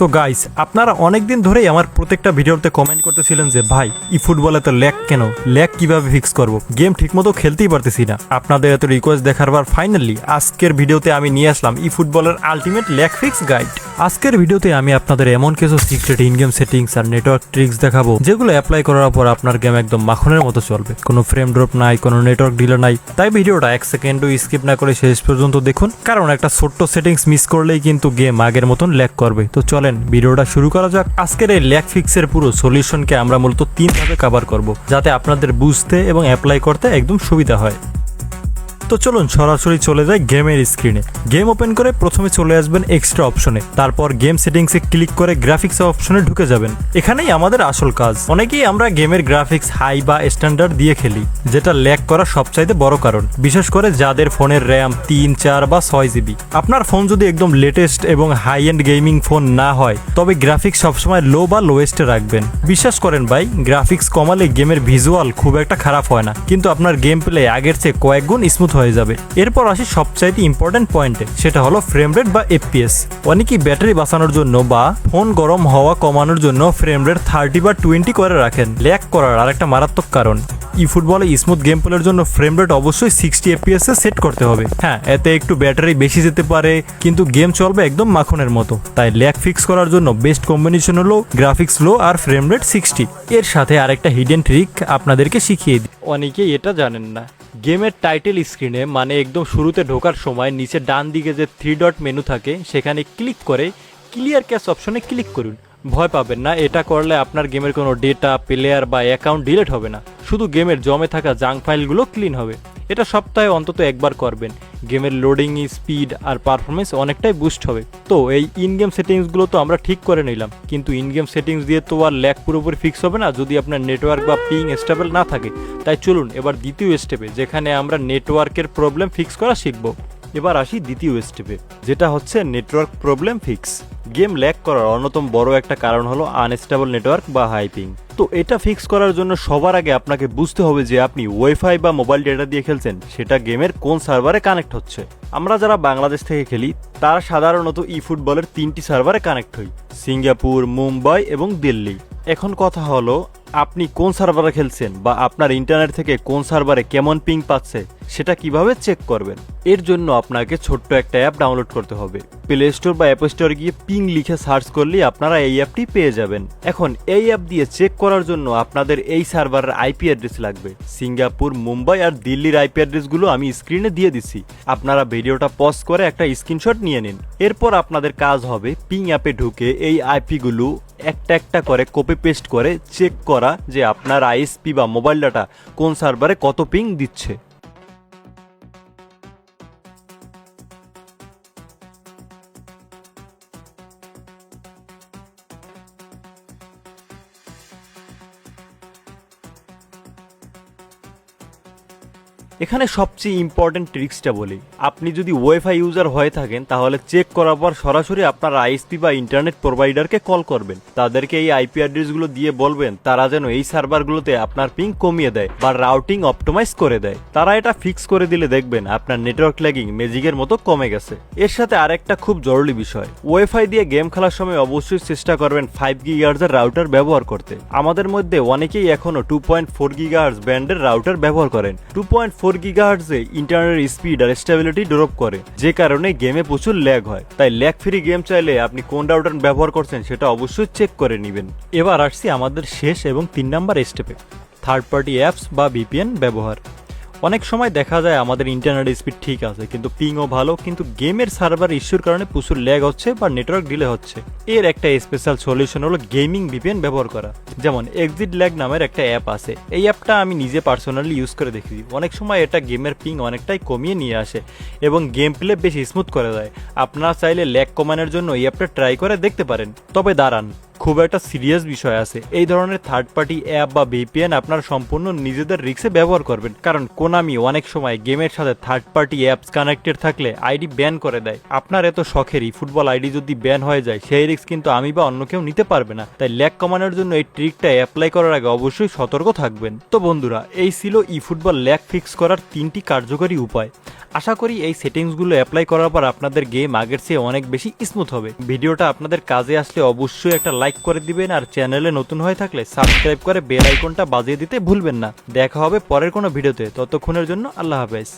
So guys, আপনারা অনেক দিন ধরেই আমার প্রত্যেকটা ভিডিওতে কমেন্ট করতেছিলেন যে ভাই ই ফুটবলে তো ল্যাগ কেন, ল্যাগ কিভাবে ফিক্স করব, গেম ঠিকমতো খেলতেই পারতেছি না। আপনাদের এত রিকোয়েস্ট দেখার পর ফাইনালি আজকের ভিডিওতে আমি নিয়ে আসলাম ই ফুটবলের আলটিমেট ল্যাগ ফিক্স গাইড। আজকের ভিডিওতে আমি আপনাদের এমন কিছু সিক্রেট ইন গেম সেটিংস আর নেটওয়ার্ক ট্রিক্স দেখাবো যেগুলো অ্যাপ্লাই করার পর আপনার গেম একদম মাখনের মতো চলবে, কোনো ফ্রেম ড্রপ নাই, কোনো নেটওয়ার্ক ডিলে নাই। তাই ভিডিওটা এক সেকেন্ডও স্কিপ না করে শেষ পর্যন্ত দেখুন, কারণ একটা ছোট্ট সেটিংস মিস করলেই কিন্তু গেম আগের মতন ল্যাগ করবে। তো চলেন ভিডিওটা শুরু করা যাক। আজকের এই ল্যাগ ফিক্সের পুরো সলিউশনকে আমরা মূলত 3 ভাবে কভার করব, যাতে আপনাদের বুঝতে এবং অ্যাপ্লাই করতে একদম সুবিধা হয়। তো চলুন সরাসরি চলে যাই গেমের স্ক্রিনে। গেম ওপেন করে প্রথমে চলে আসবেন এক্সট্রা অপশনে, তারপর গেম সেটিংসে ক্লিক করে গ্রাফিক্স অপশনে ঢুকে যাবেন। এখানেই আমাদের আসল কাজ। অনেকেই আমরা গেমের গ্রাফিক্স হাই বা স্ট্যান্ডার্ড দিয়ে খেলি, যেটা ল্যাগ করার সবচাইতে বড় কারণ, বিশেষ করে যাদের ফোনের র্যাম 3, 4 বা 6 জিবি। আপনার ফোন যদি একদম লেটেস্ট এবং হাই এন্ড গেমিং ফোন না হয়, তবে গ্রাফিক্স সবসময় লো বা লোয়েস্টে রাখবেন। বিশ্বাস করেন ভাই, গ্রাফিক্স কমালে গেমের ভিজুয়াল খুব একটা খারাপ হয় না, কিন্তু আপনার গেম প্লে আগের চেয়ে কয়েক গুণ স্মুথ হয়ে যাবে। এরপর আসি সবচাইতে ইম্পর্টেন্ট পয়েন্টে, সেটা হলো ফ্রেম রেট বা এফপিএস। অনেকেই ব্যাটারি বাঁচানোর জন্য বা ফোন গরম হওয়া কমানোর জন্য ফ্রেম রেট 30 বা 20 করে রাখেন। ল্যাগ করার আরেকটা মারাত্মক কারণ। ই ফুটবলে স্মুথ গেম প্লের জন্য ফ্রেম রেট অবশ্যই 60 এফপিএস এ সেট করতে হবে। হ্যাঁ, এতে একটু ব্যাটারি বেশি যেতে পারে, কিন্তু গেম চলবে একদম মাখনের মতো। তাই ল্যাগ ফিক্স করার জন্য বেস্ট কম্বিনেশন হলো গ্রাফিক্স লো আর ফ্রেম রেট 60। এর সাথে আরেকটা হিডেন ট্রিক আপনাদেরকে শিখিয়ে দিই, অনেকেই এটা জানেন না। গেমের টাইটেল স্ক্রিনে মানে একদম শুরুতে ঢোকার সময় নিচে ডান দিকে যে 3 ডট মেনু থাকে, সেখানে ক্লিক করে ক্লিয়ার ক্যাশ অপশনে ক্লিক করুন। ভয় পাবেন না, এটা করলে আপনার গেমের কোনো ডেটা, প্লেয়ার বা অ্যাকাউন্ট ডিলিট হবে না, শুধু গেমের জমে থাকা জাঙ্ক ফাইলগুলো ক্লিন হবে। এটা সপ্তাহে অন্তত একবার করবেন। গেমের লোডিং স্পিড আর পারফরমেন্স অনেকটাই বুস্ট হবে। তো এই ইন গেম সেটিংসগুলো তো আমরা ঠিক করে নিলাম, কিন্তু ইন গেম সেটিংস দিয়ে তো আর ল্যাগ পুরোপুরি ফিক্স হবে না যদি আপনার নেটওয়ার্ক বা পিং স্টেবল না থাকে। তাই চলুন এবার দ্বিতীয় স্টেপে, যেখানে আমরা নেটওয়ার্কের প্রবলেম ফিক্স করা শিখব। এবার আসি দ্বিতীয় স্টেপে, যেটা হচ্ছে network problem fix. Game lag করার অন্যতম বড় একটা কারণ হলো আনস্টেবল নেটওয়ার্ক বা হাই পিং। তো এটা ফিক্স করার জন্য সবার আগে আপনাকে বুঝতে হবে যে আপনি ওয়াইফাই বা মোবাইল ডেটা দিয়ে খেলছেন, সেটা গেমের কোন সার্ভারে কানেক্ট হচ্ছে। আমরা যারা বাংলাদেশ থেকে খেলি, তারা সাধারণত ই ফুটবলের 3টি সার্ভারে কানেক্ট হই: সিঙ্গাপুর, মুম্বাই এবং দিল্লি। এখন কথা হলো, আপনি কোন সার্ভারে খেলছেন বা আপনার ইন্টারনেট থেকে কোন সার্ভারে কেমন পিং পাচ্ছে, সেটা কিভাবে চেক করবেন? এর জন্য আপনাকে ছোট্ট একটা অ্যাপ ডাউনলোড করতে হবে। প্লে স্টোর বা অ্যাপ স্টোরে গিয়ে পিং লিখে সার্চ করলেই আপনারা এই অ্যাপটি পেয়ে যাবেন। এখন এই অ্যাপ দিয়ে চেক করার জন্য আপনাদের এই সার্ভারের আইপি অ্যাড্রেস লাগবে। সিঙ্গাপুর, মুম্বাই আর দিল্লির আইপি অ্যাড্রেসগুলো আমি স্ক্রিনে দিয়ে দিচ্ছি। আপনারা ভিডিওটা পজ করে একটা স্ক্রিনশট নিয়ে নিন। এরপর আপনাদের কাজ হবে পিং অ্যাপে ঢুকে এই আইপিগুলো একটা একটা করে কপি পেস্ট করে চেক করা যে আপনার আইএসপি বা মোবাইল ডাটা কোন সার্ভারে কত পিং দিচ্ছে। এখানে সবচেয়ে ইম্পর্টেন্ট ট্রিক্সটা বলি, আপনি যদি ওয়াইফাই ইউজার হয়ে থাকেন, তাহলে চেক করার পর সরাসরি আপনার আইএসপি বা ইন্টারনেট প্রোভাইডারকে কল করবেন। তাদেরকে এই আইপি অ্যাড্রেসগুলো দিয়ে বলবেন তারা যেন এই সার্ভারগুলোতে আপনার পিং কমিয়ে দেয় বা রাউটিং অপটিমাইজ করে দেয়। তারা এটা ফিক্স করে দিলে দেখবেন আপনার নেটওয়ার্ক ল্যাগিং ম্যাজিকের মতো কমে গেছে। এর সাথে আরেকটা খুব জরুরি বিষয়, ওয়াইফাই দিয়ে গেম খেলার সময় অবশ্যই চেষ্টা করবেন 5 GHz এর রাউটার ব্যবহার করতে। আমাদের মধ্যে অনেকেই এখনো 2.4 GHz ব্যান্ডের রাউটার ব্যবহার করেন। 2.4 GHz এ ইন্টারনেট স্পিড আর স্টেবিলিটি ড্রপ করে, যে কারণে গেমে প্রচুর ল্যাগ হয়। তাই ল্যাগ ফ্রি গেম চাইলে আপনি কোন রাউটার ব্যবহার করছেন সেটা অবশ্যই চেক করে নেবেন। এবার আসছি আমাদের শেষ এবং 3 নাম্বার স্টেপে, থার্ড পার্টি অ্যাপস বা ভিপিএন ব্যবহার। অনেক সময় দেখা যায় আমাদের ইন্টারনেট স্পিড ঠিক আছে, কিন্তু পিংও ভালো, কিন্তু গেমের সার্ভার ইস্যুর কারণে প্রচুর ল্যাগ হচ্ছে বা নেটওয়ার্ক ডিলে হচ্ছে। এর একটা স্পেশাল সলিউশন হলো গেমিং ভিপিএন ব্যবহার করা। যেমন এক্সিট ল্যাগ নামের একটা অ্যাপ আছে। এই অ্যাপটা আমি নিজে পার্সোনালি ইউজ করে দেখেছি। অনেক সময় এটা গেমের পিং অনেকটাই কমিয়ে নিয়ে আসে এবং গেম প্লে বেশি স্মুথ করে দেয়। আপনারা চাইলে ল্যাগ কমানোর জন্য এই অ্যাপটা ট্রাই করে দেখতে পারেন। তবে দাঁড়ান, খুব একটা সিরিয়াস বিষয় আছে। এই ধরনের থার্ড পার্টি অ্যাপ বা ভিপিএন আপনারা সম্পূর্ণ নিজেদের রিস্কে ব্যবহার করবেন, কারণ কোনামি অনেক সময় গেমের সাথে থার্ড পার্টি অ্যাপস কানেক্টেড থাকলে আইডি ব্যান করে দেয়। আপনার এত শখের ই ফুটবল আইডি যদি ব্যান হয়ে যায়, সেই রিস্ক কিন্তু আমি বা অন্য কেউ নিতে পারবে না। তাই ল্যাগ কমানোর জন্য এই ট্রিকটা অ্যাপ্লাই করার আগে অবশ্যই সতর্ক থাকবেন। তো বন্ধুরা, এই ছিল ই ফুটবল ল্যাগ ফিক্স করার 3টি কার্যকরী উপায়। আশা করি এই সেটিংসগুলো অ্যাপ্লাই করার পর আপনাদের গেম আগের চেয়ে অনেক বেশি স্মুথ হবে। ভিডিওটা আপনাদের কাজে আসলে অবশ্যই একটা লাইক করে দিবেন, আর চ্যানেলে নতুন হয়ে থাকলে সাবস্ক্রাইব করে বেল আইকনটা বাজিয়ে দিতে ভুলবেন না। দেখা হবে পরের কোনো ভিডিওতে, ততক্ষণের জন্য আল্লাহ হাফেজ।